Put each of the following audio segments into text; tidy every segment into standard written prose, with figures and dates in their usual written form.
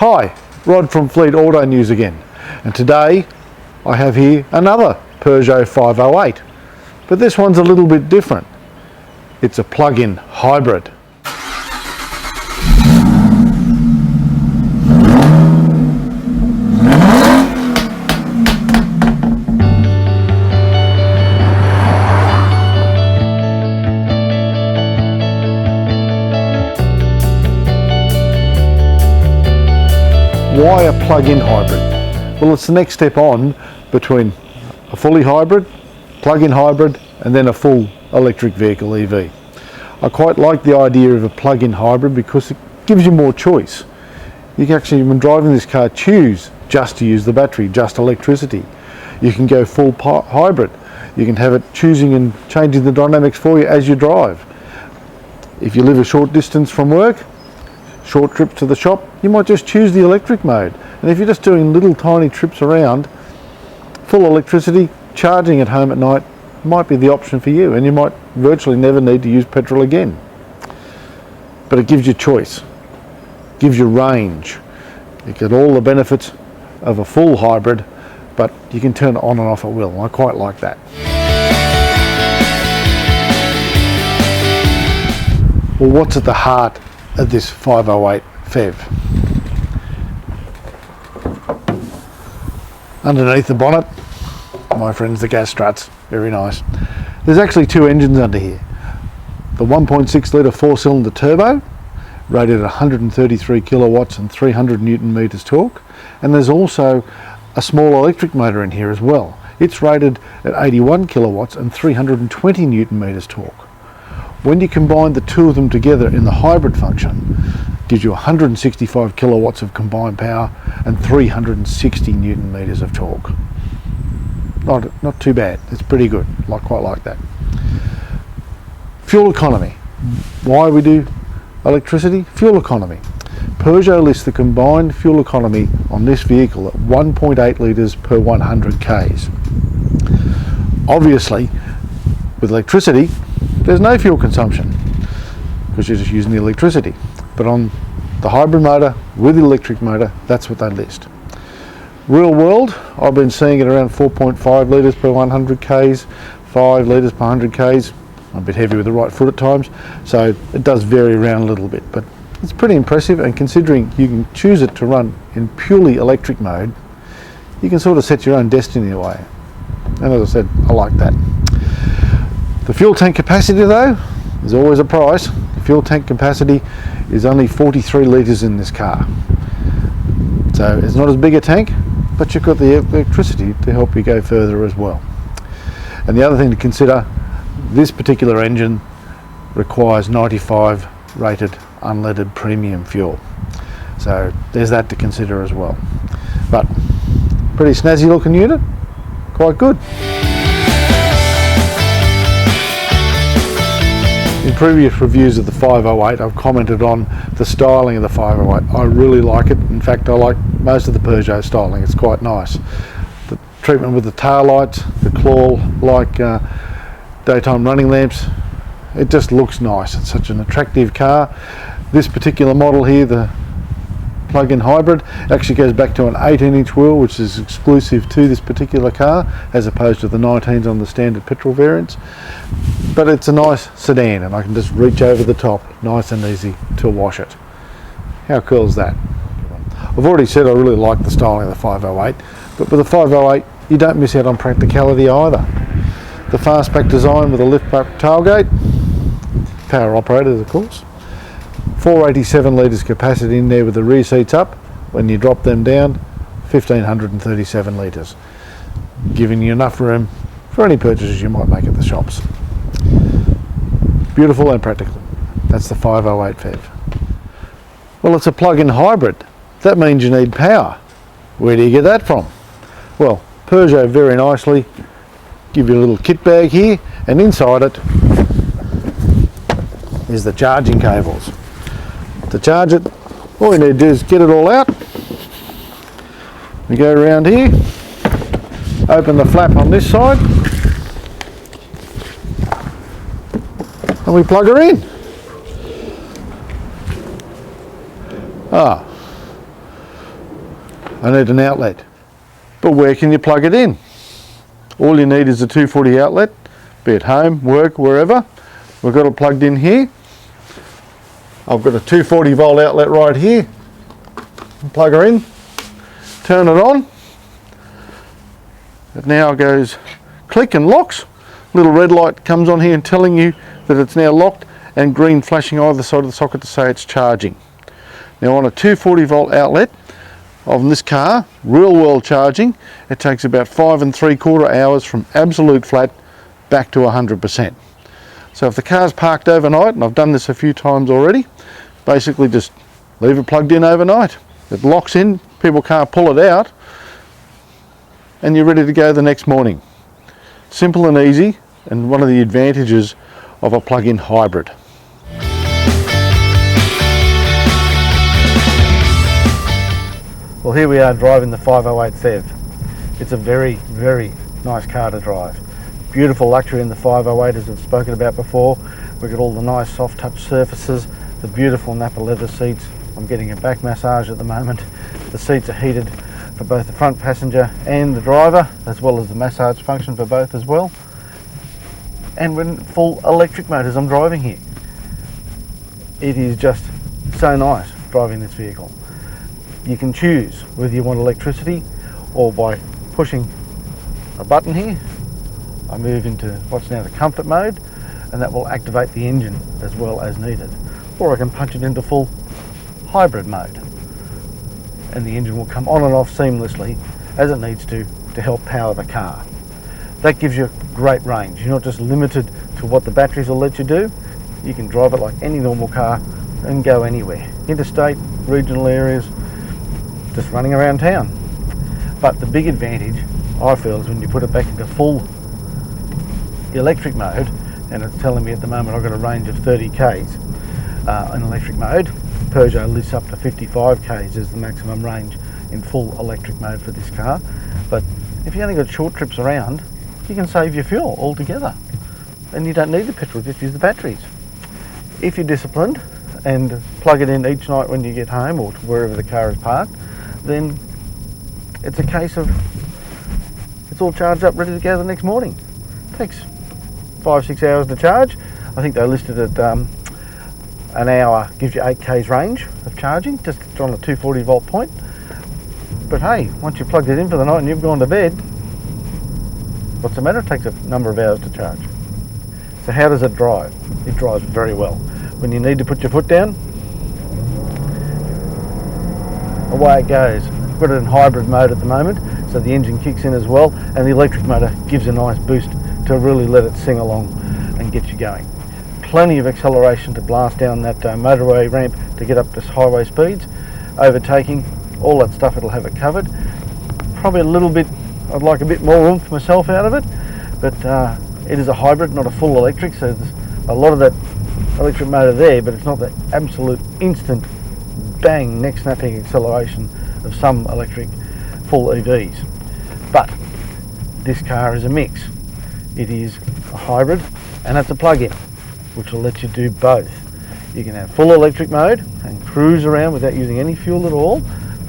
Hi, Rod from Fleet Auto News again, and today I have here another Peugeot 508, but this one's a little bit different. It's a plug-in hybrid. Why a plug-in hybrid? Well, it's the next step on between a fully hybrid, plug-in hybrid, and then a full electric vehicle EV. I quite like the idea of a plug-in hybrid because it gives you more choice. You can actually, when driving this car, choose just to use the battery, just electricity. You can go full hybrid. You can have it choosing and changing the dynamics for you as you drive. If you live a short distance from work, short trips to the shop, you might just choose the electric mode. And if you're just doing little tiny trips around, full electricity, charging at home at night might be the option for you, and you might virtually never need to use petrol again. But it gives you choice, gives you range. You get all the benefits of a full hybrid, but you can turn it on and off at will. I quite like that. Well, what's at the heart of this 508 PHEV? Underneath the bonnet, my friends, the gas struts, very nice. There's actually two engines under here. The 1.6 litre 4-cylinder turbo, rated at 133 kilowatts and 300 newton meters torque, and there's also a small electric motor in here as well. It's rated at 81 kilowatts and 320 newton meters torque. When you combine the two of them together in the hybrid function, it gives you 165 kilowatts of combined power and 360 newton meters of torque. Not too bad. It's pretty good. Quite like that. Fuel economy. Why we do electricity? Fuel economy. Peugeot lists the combined fuel economy on this vehicle at 1.8 litres per 100 k's. Obviously, with electricity, there's no fuel consumption because you're just using the electricity. But on the hybrid motor with the electric motor, that's what they list. Real world, I've been seeing it around 4.5 litres per 100 k's, 5 litres per 100 k's. I'm a bit heavy with the right foot at times, so it does vary around a little bit, but it's pretty impressive, and considering you can choose it to run in purely electric mode, you can sort of set your own destiny away. And as I said, I like that. The fuel tank capacity though, there's always a price. The fuel tank capacity is only 43 litres in this car. So it's not as big a tank, but you've got the electricity to help you go further as well. And the other thing to consider, this particular engine requires 95 rated unleaded premium fuel. So there's that to consider as well. But pretty snazzy looking unit, quite good. In previous reviews of the 508, I've commented on the styling of the 508. I really like it. In fact, I like most of the Peugeot styling. It's quite nice. The treatment with the tail lights, the claw-like daytime running lamps, it just looks nice. It's such an attractive car. This particular model here, the plug-in hybrid, actually goes back to an 18-inch wheel, which is exclusive to this particular car, as opposed to the 19s on the standard petrol variants. But it's a nice sedan, and I can just reach over the top, nice and easy to wash it. How cool is that? I've already said I really like the styling of the 508, but with the 508, you don't miss out on practicality either. The fastback design with a lift-back tailgate, power operated of course. 487 litres capacity in there with the rear seats up. When you drop them down, 1537 litres, giving you enough room for any purchases you might make at the shops. Beautiful and practical. That's the 508 PHEV. Well, it's a plug-in hybrid. That means you need power. Where do you get that from? Well, Peugeot very nicely give you a little kit bag here, and inside it is the charging cables. To charge it, all you need to do is get it all out. We go around here, open the flap on this side, and we plug her in. I need an outlet. But where can you plug it in? All you need is a 240 outlet, be it home, work, wherever. We've got it plugged in here. I've got a 240 volt outlet right here. Plug her in, turn it on. It now goes click and locks. Little red light comes on here and telling you that it's now locked, and green flashing either side of the socket to say it's charging. Now on a 240 volt outlet on this car, real world charging, it takes about 5 3/4 hours from absolute flat back to 100%. So if the car's parked overnight, and I've done this a few times already, basically just leave it plugged in overnight. It locks in, people can't pull it out, and you're ready to go the next morning. Simple and easy, and one of the advantages of a plug-in hybrid. Well, here we are driving the 508 PHEV. It's a very, very nice car to drive. Beautiful luxury in the 508, as I've spoken about before. We've got all the nice soft touch surfaces, the beautiful Napa leather seats. I'm getting a back massage at the moment. The seats are heated for both the front passenger and the driver, as well as the massage function for both as well. And we're in full electric mode as I'm driving here. It is just so nice driving this vehicle. You can choose whether you want electricity, or by pushing a button here, I move into what's now the comfort mode, and that will activate the engine as well as needed. Or I can punch it into full hybrid mode, and the engine will come on and off seamlessly as it needs to help power the car. That gives you great range. You're not just limited to what the batteries will let you do. You can drive it like any normal car and go anywhere. Interstate, regional areas, just running around town. But the big advantage I feel is when you put it back into full electric mode, and it's telling me at the moment I've got a range of 30 k's in electric mode. Peugeot lists up to 55 k's as the maximum range in full electric mode for this car. But if you only got short trips around, you can save your fuel altogether, and you don't need the petrol, just use the batteries. If you're disciplined and plug it in each night when you get home or to wherever the car is parked, then it's a case of it's all charged up, ready to go the next morning. It takes 5-6 hours to charge. I think they listed it an hour gives you 8 k's range of charging, just on a 240 volt point. But hey, once you've plugged it in for the night and you've gone to bed, what's the matter? It takes a number of hours to charge. So how does it drive? It drives very well. When you need to put your foot down, away it goes. I've got it in hybrid mode at the moment, so the engine kicks in as well, and the electric motor gives a nice boost to really let it sing along and get you going. Plenty of acceleration to blast down that motorway ramp to get up to highway speeds, overtaking, all that stuff, it'll have it covered. Probably a little bit, I'd like a bit more oomph myself out of it, but it is a hybrid, not a full electric, so there's a lot of that electric motor there, but it's not the absolute instant bang, neck snapping acceleration of some electric full EVs. But this car is a mix. It is a hybrid and it's a plug-in, which will let you do both. You can have full electric mode and cruise around without using any fuel at all,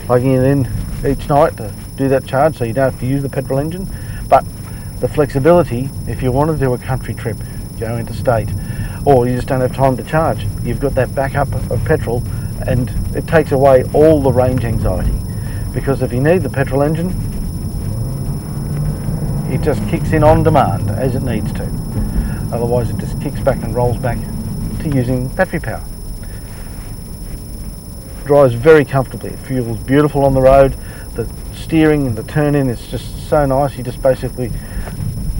plugging it in each night to do that charge, so you don't have to use the petrol engine. But the flexibility, if you want to do a country trip, go interstate, or you just don't have time to charge, you've got that backup of petrol, and it takes away all the range anxiety. Because if you need the petrol engine, it just kicks in on demand as it needs to. Otherwise it just kicks back and rolls back to using battery power. Drives very comfortably. It feels beautiful on the road. The steering and the turn in is just so nice. You just basically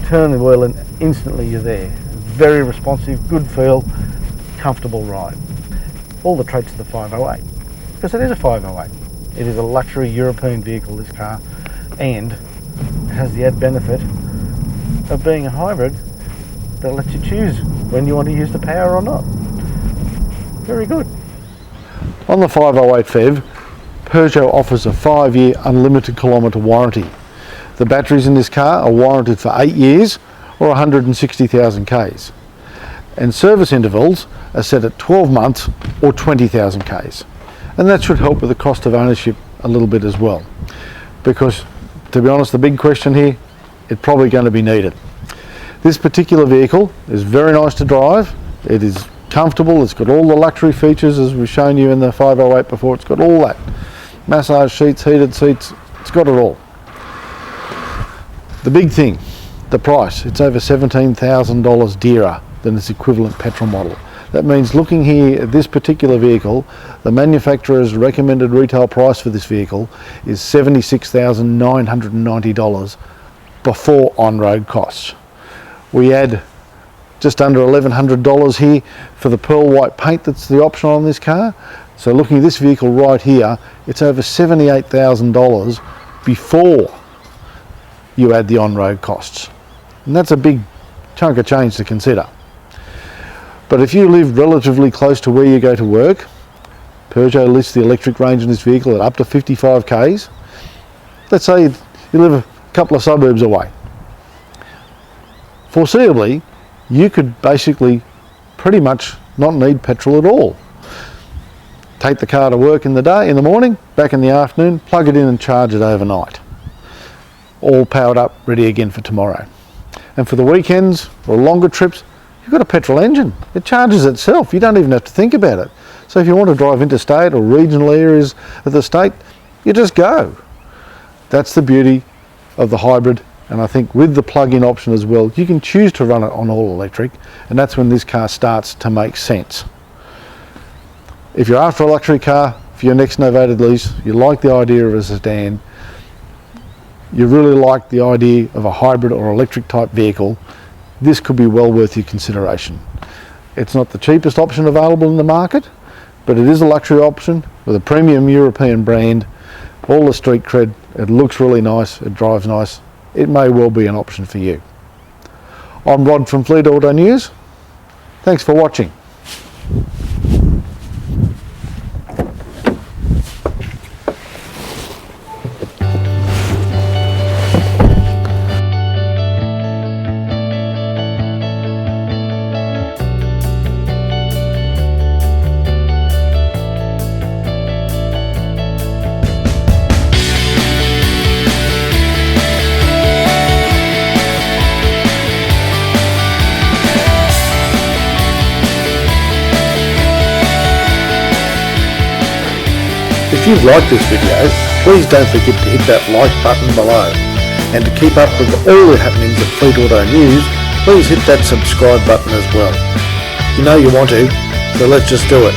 turn the wheel and instantly you're there. Very responsive, good feel, comfortable ride. All the traits of the 508, because it is a 508. It is a luxury European vehicle, this car, and it has the added benefit of being a hybrid that lets you choose when you want to use the power or not. Very good. On the 508 PHEV, Peugeot offers a 5-year unlimited kilometre warranty. The batteries in this car are warranted for 8 years or 160,000 k's. And service intervals are set at 12 months or 20,000 k's. And that should help with the cost of ownership a little bit as well, because to be honest, the big question here, it's probably going to be needed. This particular vehicle is very nice to drive. It is comfortable. It's got all the luxury features as we've shown you in the 508 before. It's got all that. Massage seats, heated seats, it's got it all. The big thing, the price. It's over $17,000 dearer than its equivalent petrol model. That means looking here at this particular vehicle, the manufacturer's recommended retail price for this vehicle is $76,990 before on-road costs. We add just under $1,100 here for the pearl white paint that's the option on this car. So looking at this vehicle right here, it's over $78,000 before you add the on-road costs. And that's a big chunk of change to consider. But if you live relatively close to where you go to work, Peugeot lists the electric range in this vehicle at up to 55 k's. Let's say you live a couple of suburbs away. Foreseeably, you could basically pretty much not need petrol at all. Take the car to work in the morning, back in the afternoon, plug it in and charge it overnight. All powered up, ready again for tomorrow. And for the weekends or longer trips, you've got a petrol engine. It charges itself. You don't even have to think about it. So if you want to drive interstate or regional areas of the state, you just go. That's the beauty of the hybrid. And I think with the plug-in option as well, you can choose to run it on all electric, and that's when this car starts to make sense. If you're after a luxury car for your next novated lease, you like the idea of a sedan, you really like the idea of a hybrid or electric type vehicle, this could be well worth your consideration. It's not the cheapest option available in the market, but it is a luxury option with a premium European brand, all the street cred, it looks really nice, it drives nice, it may well be an option for you. I'm Rod from Fleet Auto News. Thanks for watching. If you've liked this video, please don't forget to hit that like button below. And to keep up with all the happenings at Fleet Auto News, please hit that subscribe button as well. You know you want to, so let's just do it.